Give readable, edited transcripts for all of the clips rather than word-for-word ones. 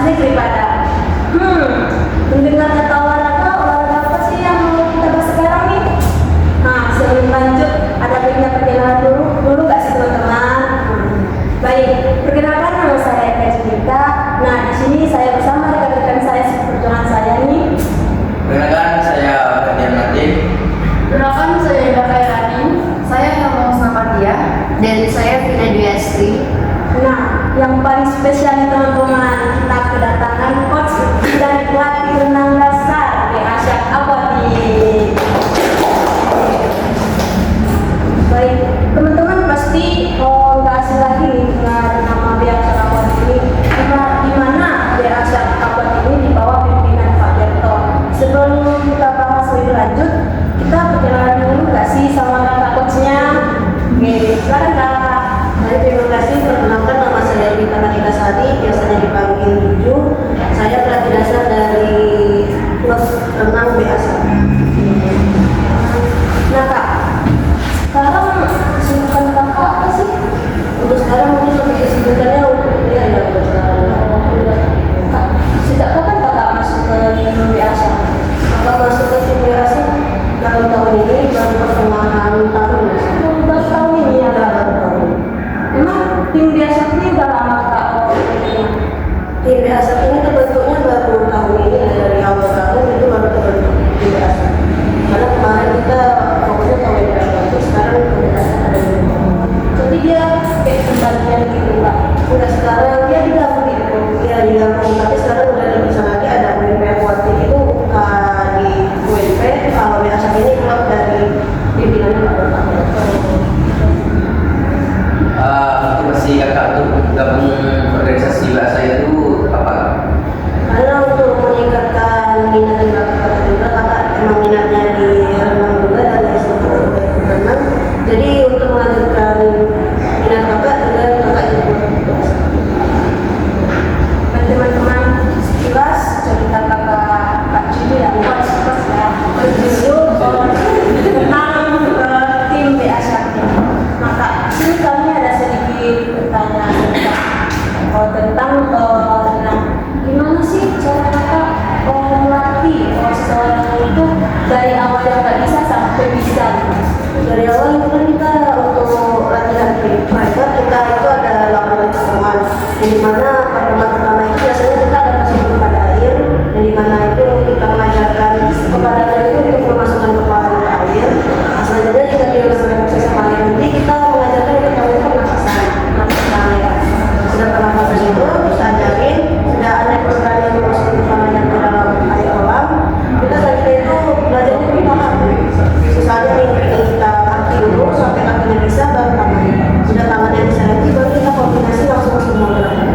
negeri pada. Mendengar kata olahraga apa sih yang mau kita bahas sekarang nih? Nah, sebelum lanjut, ada baiknya perkenalan dulu gak sih teman-teman? Baik, perkenalkan nama saya Eka Cinta. Nah, di sini saya bersama rekan-rekan saya seperjuangan saya nih. Perkenalkan saya Ferdian Martin. Perkenalkan saya Ida Kairani. Saya Nama Musnafadia. Dan saya Vina Dwiastri. Nah, yang paling spesial nih teman-teman, kita kedatangan coach dari pelatih renang dasar BA Abadi. Baik, teman-teman pasti nggak asing lagi nih dengan nama BA Abadi ini. Di mana BA Abadi ini di bawah pimpinan Pak Berto. Sebelum kita bahas lebih lanjut, kita perkenalan dulu nggak sih sama kakak coachnya? Oke, silakan kak. Baik, terima kasih. Perkenalkan nama saya Rita Katika Sari, biasanya dipanggil Juju. Saya pelatih dasar dari klub renang BASA. Nah kak, sekarang kesibukan kakak apa sih? Untuk sekarang mungkin lebih kesibukannya untuk kuliah ya. Kak, sejak kapan kakak masuk ke tim BASA? Kalau masuk ke tim BASA dalam tahun ini baru pertengahan tahun. Baru tahun ini ya kak? Baru tahun ini. Emang tim BASA ini udah lama kak? Tim BASA ini terbentuknya baru tahun ini, dari awal tahun itu baru terbentuk tim BASA. Karena kemarin kita fokusnya tahun ini, sekarang tim BASA ada di rumah. Jadi dia kayak pembagian gitu kak? Udah sekarang dia digabung gitu, ya digabung, tapi sekarang udah bisa lagi ada UNP Aquatic itu di UNP. Kalau BASA ini klub dari pimpinannya Pak Berto. Motivasi kakak untuk gabung organisasi bahasa itu apa? Karena untuk meningkatkan minat dan bakat juga, kakak emang minatnya di renang juga dan SMP renang. Jadi untuk melanjutkan minat kakak juga kakak ikut. Teman-teman, sekilas cerita kakak Kak Juju ya, coach ya. Coach Juju tentang tim BASA. Maka sini kami ada sedikit pertanyaan tentang gimana sih cara kakak melatih seseorang itu dari awal yang nggak bisa sampai bisa. Dari awal itu kan kita untuk latihan private kita itu ada lapangan pertemuan, yang dimana pertemuan pertama itu biasanya kita ada masuk kepada air, yang dimana itu kita mengajarkan kepada air itu untuk memasukkan kepala ke air. Selanjutnya jika dilakukan proses sama air nanti kita mengajarkan untuk melakukan pernafasan ya. Sudah pernafasan itu kita ajarin, sudah ada program yang memasukkan kepalanya ke dalam air kolam. Kita selanjutnya itu belajarnya di tahap. Misalnya nih kita kaki dulu sampai kakinya bisa, baru tangan. Sudah tangannya bisa lagi, baru kita kombinasi langsung ke semua gerakan.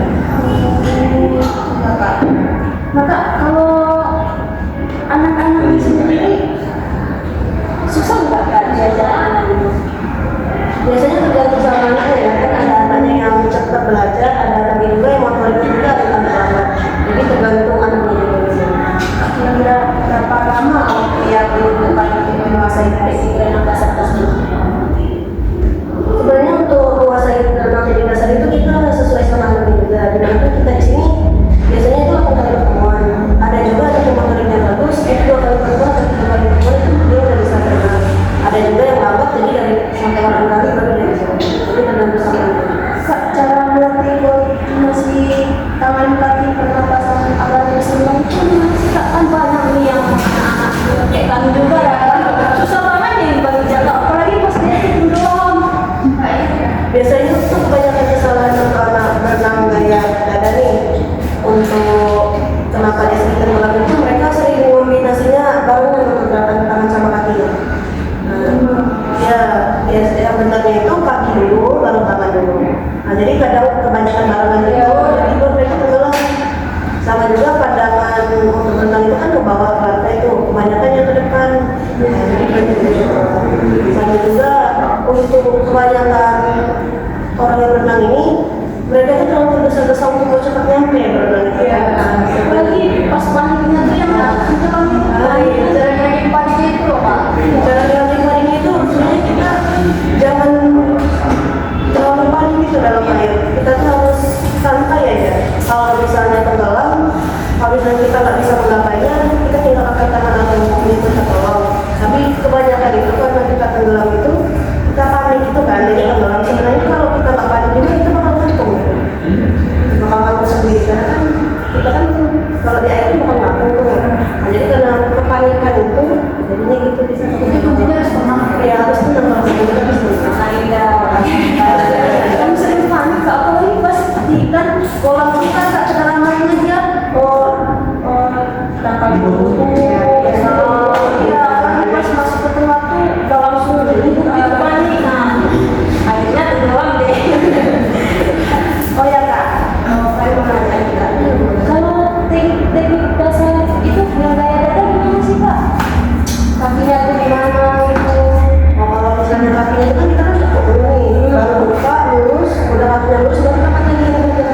Maka kalau anak-anak ini sendiri susah nggak kak diajarin? Biasanya tergantung sama anaknya ya, kan ada anaknya yang cepat belajar, ada anaknya juga yang motoriknya juga ada yang lambat. Jadi tergantung anaknya juga. Kira-kira berapa lama yang dibutuhkan untuk menguasai basic renang dasar tersebut? Sebenarnya untuk menguasai renang jadi dasar itu kita sesuai sama anaknya juga. Dimana kita di sini biasanya itu 8 kali pertemuan. Ada juga ada motoriknya bagus, itu 2 kali pertemuan atau 3 kali pertemuan itu dia udah bisa renang. Ada juga yang lambat, jadi dari sampai 8 kali baru dia bisa. Jadi tergantung sama anaknya. Kak, cara melatih koordinasi tangan kaki pernapasan agar seimbang itu gimana sih kak? Kan banyak nih yang anak-anak kayak kami juga ya kan susah banget nih bagi jaga, apalagi pas dia itu doang. Biasanya tuh kebanyakan kesalahan untuk anak berenang gaya dada nih. Untuk kenapa dia sering tenggelam itu mereka sering kombinasinya barengan untuk gerakan tangan sama kakinya. Yang benarnya itu kaki dulu baru tangan dulu. Nah jadi kadang kebanyakan barengan itu jadi mereka tenggelam. Sama juga pandangan untuk renang itu kan ke bawah ke itu kebanyakan yang ke depan. Jadi banyak juga. Sama juga untuk kebanyakan orang yang berenang ini mereka itu terlalu tergesa-gesa untuk mau cepat nyampe berenang. Iya. Apalagi pas paniknya tuh yang kita kan Cara lagi panik itu loh Pak. Cara nyampe panik itu sebenarnya kita jangan terlalu panik itu dalam air. Kita tuh harus santai aja. Kalau misalnya tenggelam Kalau misalnya kita nggak bisa menggapainya, kita tinggal pakai tangan atau itu tolong. Tapi kebanyakan itu karena kita tenggelam itu kita panik itu kan, jadi tenggelam. Sebenarnya kalau kita nggak panik juga itu bakal gantung, bakal gantung sendiri karena kan kita kan kalau di air itu bakal gantung tuh. Nah, jadi karena kepanikan itu, jadinya gitu bisa. Jadi kuncinya harus tenang. Ya harus tenang kalau kita harus tenang. Aida, kan sering panik kak, apalagi pas di ikan kolam kita tak kedalaman aja. Tangkap dulu. Iya, kan pas masuk ke tengah tuh udah langsung itu panik. Nah, akhirnya tenggelam deh. Oh ya kak, saya mau nanya kak, kalau teknik dasar itu yang gaya dada gimana sih kak? Kakinya tuh gimana itu? Nah, kalau misalnya kakinya itu kan kita kan cukup dulu nih, baru buka lurus, udah kakinya lurus, baru kita pakai gini aja.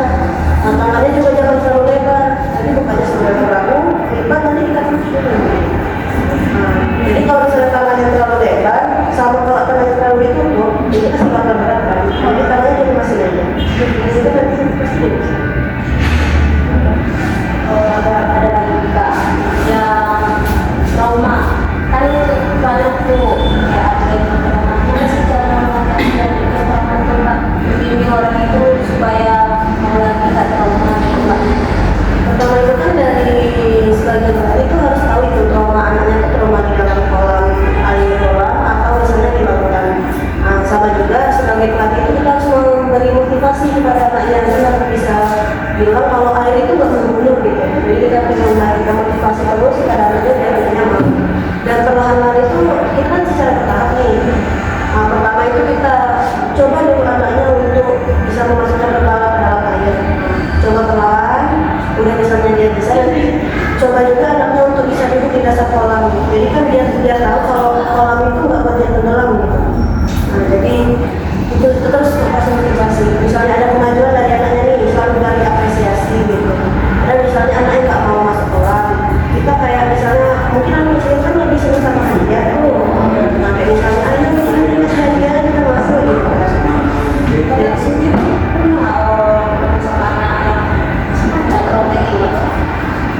Nah, tangannya juga jangan terlalu lebar, jadi bukanya sebenarnya ragu, lipat nanti kita tutup dulu. Nah, jadi kalau misalnya tangannya terlalu lebar, sama kalau tangannya terlalu ditutup, ini pasti bakal berat kan. Jadi tangannya jadi masih lebar. Jadi itu nanti pasti. Ada lagi kak yang trauma kan banyak tuh kayak atlet gimana sih cara mengatasi trauma tuh kak, bimbing orang itu supaya mau lagi gak trauma gitu kak. Pertama itu kan dari sebagian orang itu harus tahu itu trauma anaknya itu trauma di dalam kolam air kolam atau misalnya di bangunan. Nah, sama juga sebagai pelatih itu kita harus memberi motivasi kepada anaknya agar bisa bilang kalau air itu nggak membunuh gitu. Jadi kita bisa memberikan motivasi terus kepada anaknya biar anaknya mau. Dan perlahan-lahan itu kita kan secara bertahap nih. Nah, pertama itu kita coba dulu anaknya untuk bisa memasukkan kepala ke dalam air. Coba perlahan, udah misalnya dia bisa, nanti coba juga anaknya untuk bisa duduk di dasar kolam. Jadi kan dia tahu kalau kolam itu nggak buat dia tenggelam gitu. Nah, jadi itu terus kasih motivasi. Misalnya ada kemajuan dari anaknya nih, selalu dari apresiasi gitu. Dan misalnya anaknya nggak mau masuk kolam, kita kayak misalnya mungkin anak kecil kan lebih senang sama hadiah tuh. Nah, kayak misalnya ayo kita hadiah kita masuk gitu kan. Kalau sendiri pernah sama anak yang nggak trauma gitu.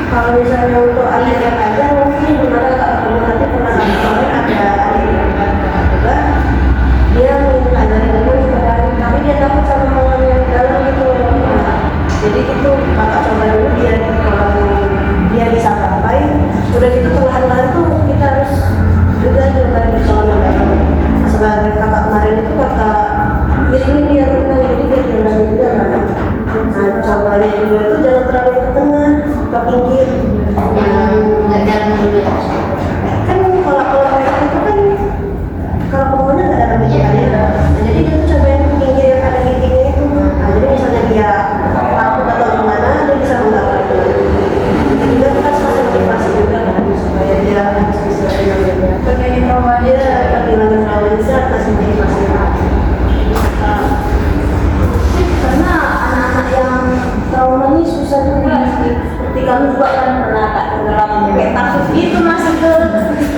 Kalau misalnya untuk anak yang ada mungkin benar tak perlu nanti pernah kemarin ada adik yang juga dia minta ajarin dulu tapi dia takut sama kolam yang dalam gitu. Nah, jadi gitu kakak coba dulu dia di kolam dia bisa sampai udah gitu perlahan-lahan tuh kita harus juga coba di kolam yang dalam. Sebagai kakak kemarin itu kakak ini dia renang jadi dia renang juga kan. Nah, cobanya juga itu jangan terlalu ke tengah, ke pinggir. Nggak jalan dulu ya. Kan kalau air itu kan kalau pokoknya nggak ada pinggirnya. Nah, jadi dia tuh cobain ke pinggir yang ada titiknya itu. Nah, jadi misalnya dia takut atau gimana, dia bisa menggapai itu. Jadi juga kita harus kasih motivasi juga kan supaya dia bisa mengambilnya. Pengen trauma Dia kehilangan trauma bisa kasih motivasi. karena anak-anak yang trauma ini susah juga sih. Seperti kami juga kan pernah tak tenggelam kayak takut gitu masuk ke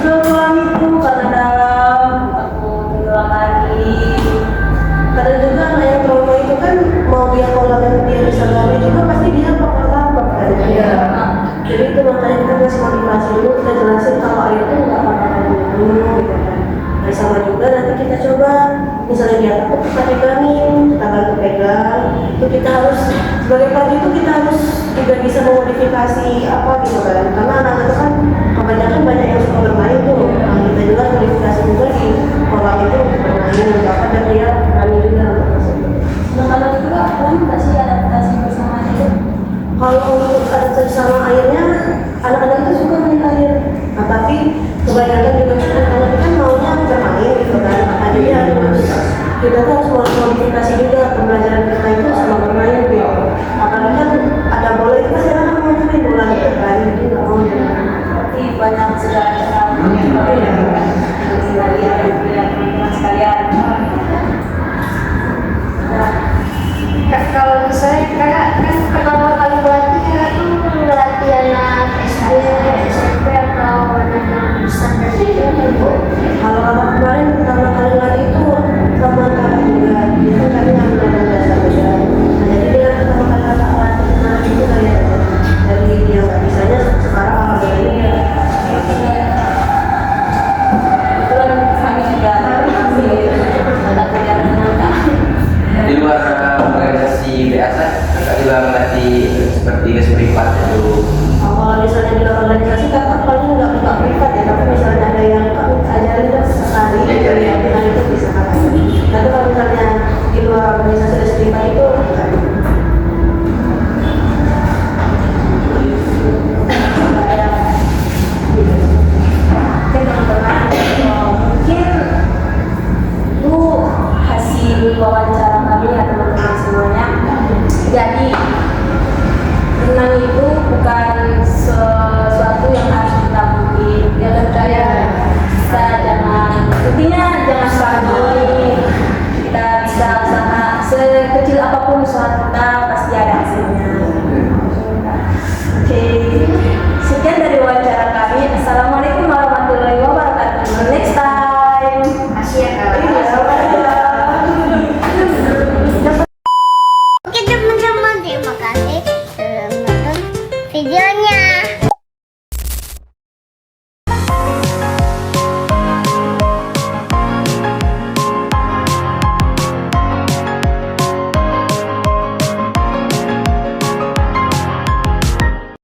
kolam itu karena dalam takut tenggelam lagi. Kadang juga anak yang trauma itu kan mau dia kolam yang dia bisa lari juga pasti dia bakal takut kan. Iya. Jadi itu makanya kita kasih motivasi dulu, kita jelasin kalau air itu nggak apa-apa dulu gitu kan. Nah, sama juga nanti kita coba misalnya dia takut kita pegangin, kita bantu pegang. Itu kita harus sebagai pelatih itu kita harus juga bisa memodifikasi apa gitu kan. Karena anak itu kan kebanyakan banyak yang suka bermain tuh. Nah, kita juga modifikasi juga di kolam itu untuk bermain apa dan dia berani juga untuk masuk. Nah kalau itu kak, kamu nggak sih adaptasi bersama itu? Kalau untuk adaptasi sama airnya, anak-anak itu suka main air. Nah, tapi kebanyakan juga kan anak kan maunya bermain gitu kan. Nah, jadi harus kita tuh